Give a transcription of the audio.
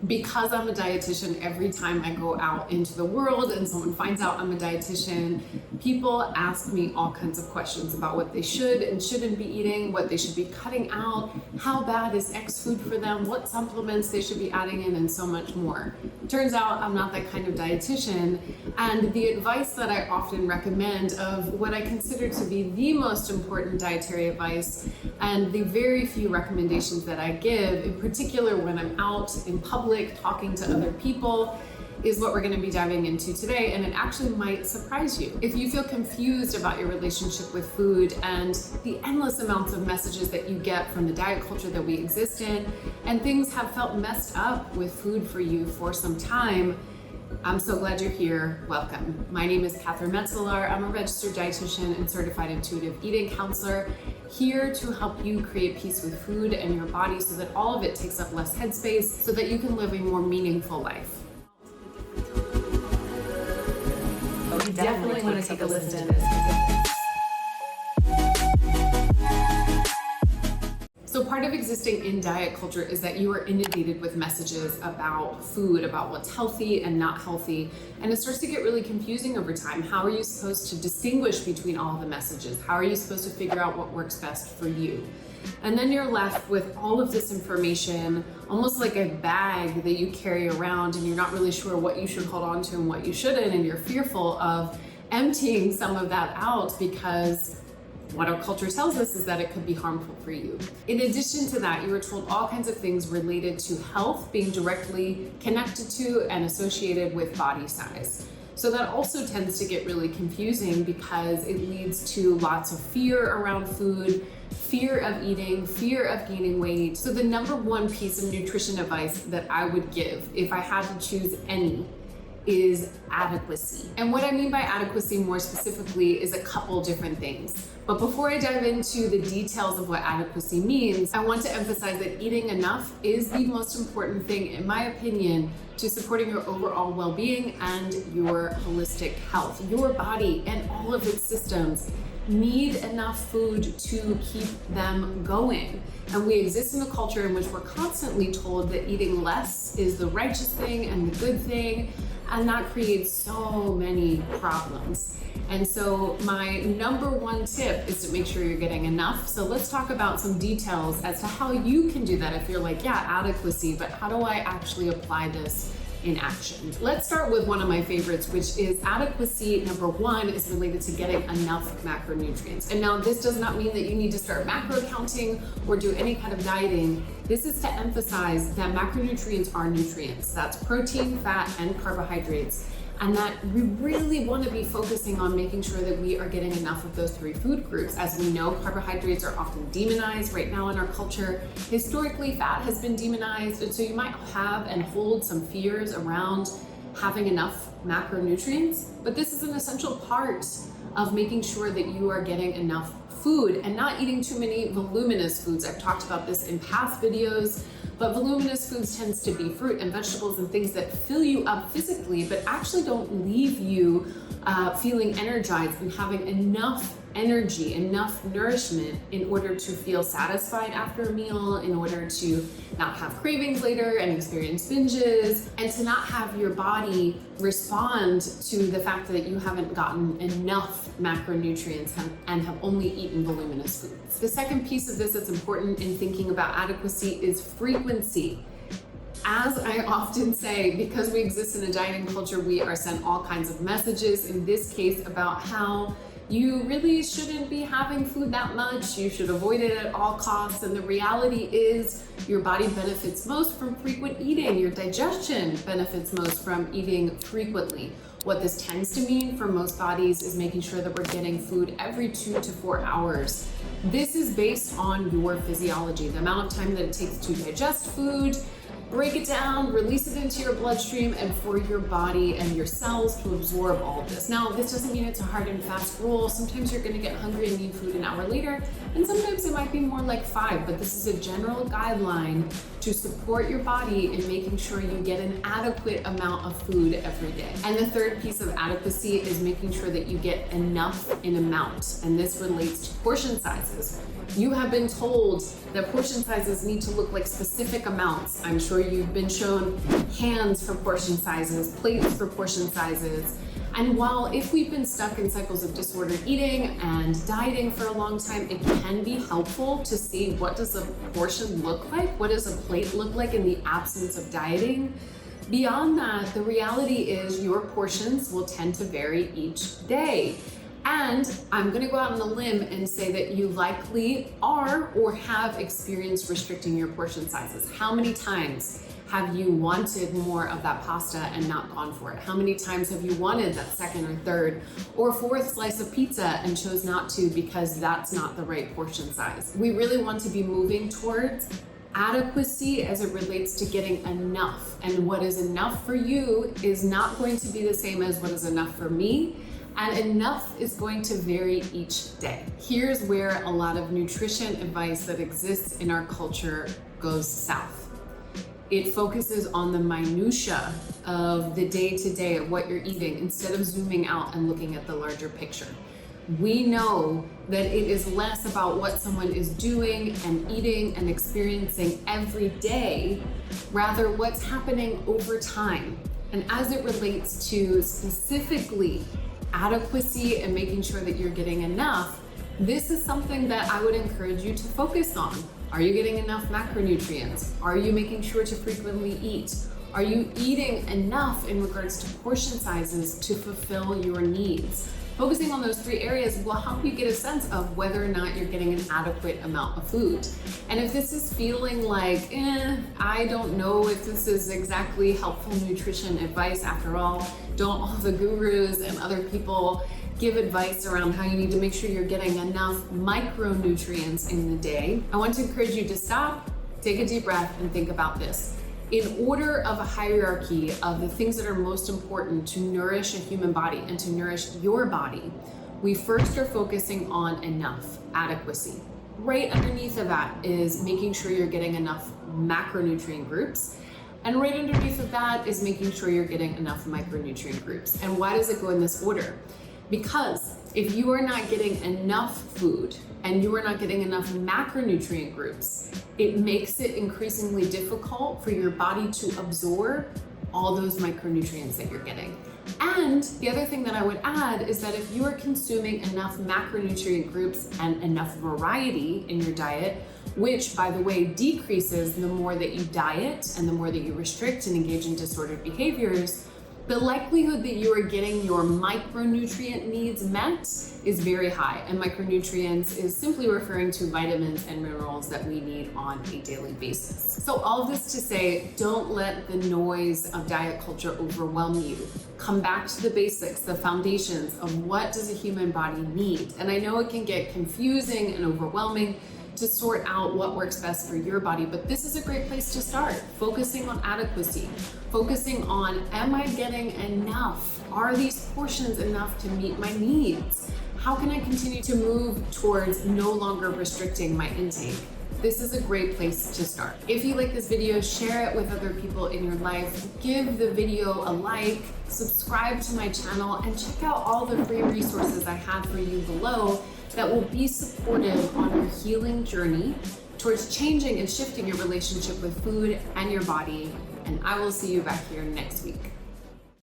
Because I'm a dietitian, every time I go out into the world and someone finds out I'm a dietitian, people ask me all kinds of questions about what they should and shouldn't be eating, what they should be cutting out, how bad is X food for them, what supplements they should be adding in, and so much more. Turns out I'm not that kind of dietitian, and the advice that I often recommend of what I consider to be the most important dietary advice and the very few recommendations that I give, in particular when I'm out in public talking to other people, is what we're going to be diving into today, and it actually might surprise you. If you feel confused about your relationship with food and the endless amounts of messages that you get from the diet culture that we exist in, and things have felt messed up with food for you for some time, I'm so glad you're here. Welcome. My name is Catherine Metzelaar. I'm a registered dietitian and certified intuitive eating counselor, here to help you create peace with food and your body so that all of it takes up less headspace so that you can live a more meaningful life. You definitely want to take a listen to this. So part of existing in diet culture is that you are inundated with messages about food, about what's healthy and not healthy, and it starts to get really confusing over time. How are you supposed to distinguish between all of the messages? How are you supposed to figure out what works best for you? And then you're left with all of this information, almost like a bag that you carry around, and you're not really sure what you should hold on to and what you shouldn't, and you're fearful of emptying some of that out because what our culture tells us is that it could be harmful for you. In addition to that, you were told all kinds of things related to health being directly connected to and associated with body size. So that also tends to get really confusing because it leads to lots of fear around food, fear of eating, fear of gaining weight. So the number one piece of nutrition advice that I would give if I had to choose any is adequacy. And what I mean by adequacy more specifically is a couple different things. But before I dive into the details of what adequacy means, I want to emphasize that eating enough is the most important thing, in my opinion, to supporting your overall well-being and your holistic health. Your body and all of its systems need enough food to keep them going. And we exist in a culture in which we're constantly told that eating less is the righteous thing and the good thing, and that creates so many problems. And so my number one tip is to make sure you're getting enough. So let's talk about some details as to how you can do that if you're like, yeah, adequacy, but how do I actually apply this in action? Let's start with one of my favorites, which is adequacy. Number one is related to getting enough macronutrients. And now this does not mean that you need to start macro counting or do any kind of dieting. This is to emphasize that macronutrients are nutrients. That's protein, fat, and carbohydrates. And that we really want to be focusing on making sure that we are getting enough of those three food groups. As we know, carbohydrates are often demonized right now in our culture. Historically, fat has been demonized, and so you might have and hold some fears around having enough macronutrients, but this is an essential part of making sure that you are getting enough food and not eating too many voluminous foods. I've talked about this in past videos. But voluminous foods tends to be fruit and vegetables and things that fill you up physically, but actually don't leave you feeling energized and having enough energy, enough nourishment in order to feel satisfied after a meal, in order to not have cravings later and experience binges, and to not have your body respond to the fact that you haven't gotten enough macronutrients and have only eaten voluminous foods. The second piece of this that's important in thinking about adequacy is frequency. As I often say, because we exist in a dieting culture, we are sent all kinds of messages, in this case about how you really shouldn't be having food that much, you should avoid it at all costs, and the reality is your body benefits most from frequent eating. Your digestion benefits most from eating frequently. What this tends to mean for most bodies is making sure that we're getting food every 2 to 4 hours. This is based on your physiology, the amount of time that it takes to digest food, break it down, release it into your bloodstream, and for your body and your cells to absorb all of this. Now, this doesn't mean it's a hard and fast rule. Sometimes you're gonna get hungry and need food an hour later, and sometimes it might be more like 5, but this is a general guideline to support your body in making sure you get an adequate amount of food every day. And the third piece of adequacy is making sure that you get enough in amount, and this relates to portion sizes. You have been told that portion sizes need to look like specific amounts. I'm sure or you've been shown hands for portion sizes, plates for portion sizes. And while if we've been stuck in cycles of disordered eating and dieting for a long time, it can be helpful to see what does a portion look like? What does a plate look like in the absence of dieting? Beyond that, the reality is your portions will tend to vary each day. And I'm gonna go out on a limb and say that you likely are or have experienced restricting your portion sizes. How many times have you wanted more of that pasta and not gone for it? How many times have you wanted that second or third or fourth slice of pizza and chose not to because that's not the right portion size? We really want to be moving towards adequacy as it relates to getting enough. And what is enough for you is not going to be the same as what is enough for me. And enough is going to vary each day. Here's where a lot of nutrition advice that exists in our culture goes south. It focuses on the minutia of the day-to-day of what you're eating instead of zooming out and looking at the larger picture. We know that it is less about what someone is doing and eating and experiencing every day, rather what's happening over time. And as it relates to specifically adequacy and making sure that you're getting enough, this is something that I would encourage you to focus on. Are you getting enough macronutrients? Are you making sure to frequently eat? Are you eating enough in regards to portion sizes to fulfill your needs? Focusing on those three areas will help you get a sense of whether or not you're getting an adequate amount of food. And if this is feeling like, I don't know if this is exactly helpful nutrition advice after all, don't all the gurus and other people give advice around how you need to make sure you're getting enough micronutrients in the day, I want to encourage you to stop, take a deep breath, and think about this. In order of a hierarchy of the things that are most important to nourish a human body and to nourish your body, we first are focusing on enough, adequacy. Right underneath of that is making sure you're getting enough macronutrient groups. And right underneath of that is making sure you're getting enough micronutrient groups. And why does it go in this order? Because if you are not getting enough food and you are not getting enough macronutrient groups, it makes it increasingly difficult for your body to absorb all those micronutrients that you're getting. And the other thing that I would add is that if you are consuming enough macronutrient groups and enough variety in your diet, which by the way decreases the more that you diet and the more that you restrict and engage in disordered behaviors, the likelihood that you are getting your micronutrient needs met is very high. And micronutrients is simply referring to vitamins and minerals that we need on a daily basis. So all of this to say, don't let the noise of diet culture overwhelm you. Come back to the basics, the foundations of what does a human body need. And I know it can get confusing and overwhelming to sort out what works best for your body, but this is a great place to start. Focusing on adequacy, focusing on, am I getting enough? Are these portions enough to meet my needs? How can I continue to move towards no longer restricting my intake? This is a great place to start. If you like this video, share it with other people in your life. Give the video a like, subscribe to my channel, and check out all the free resources I have for you below that will be supportive on your healing journey towards changing and shifting your relationship with food and your body. And I will see you back here next week.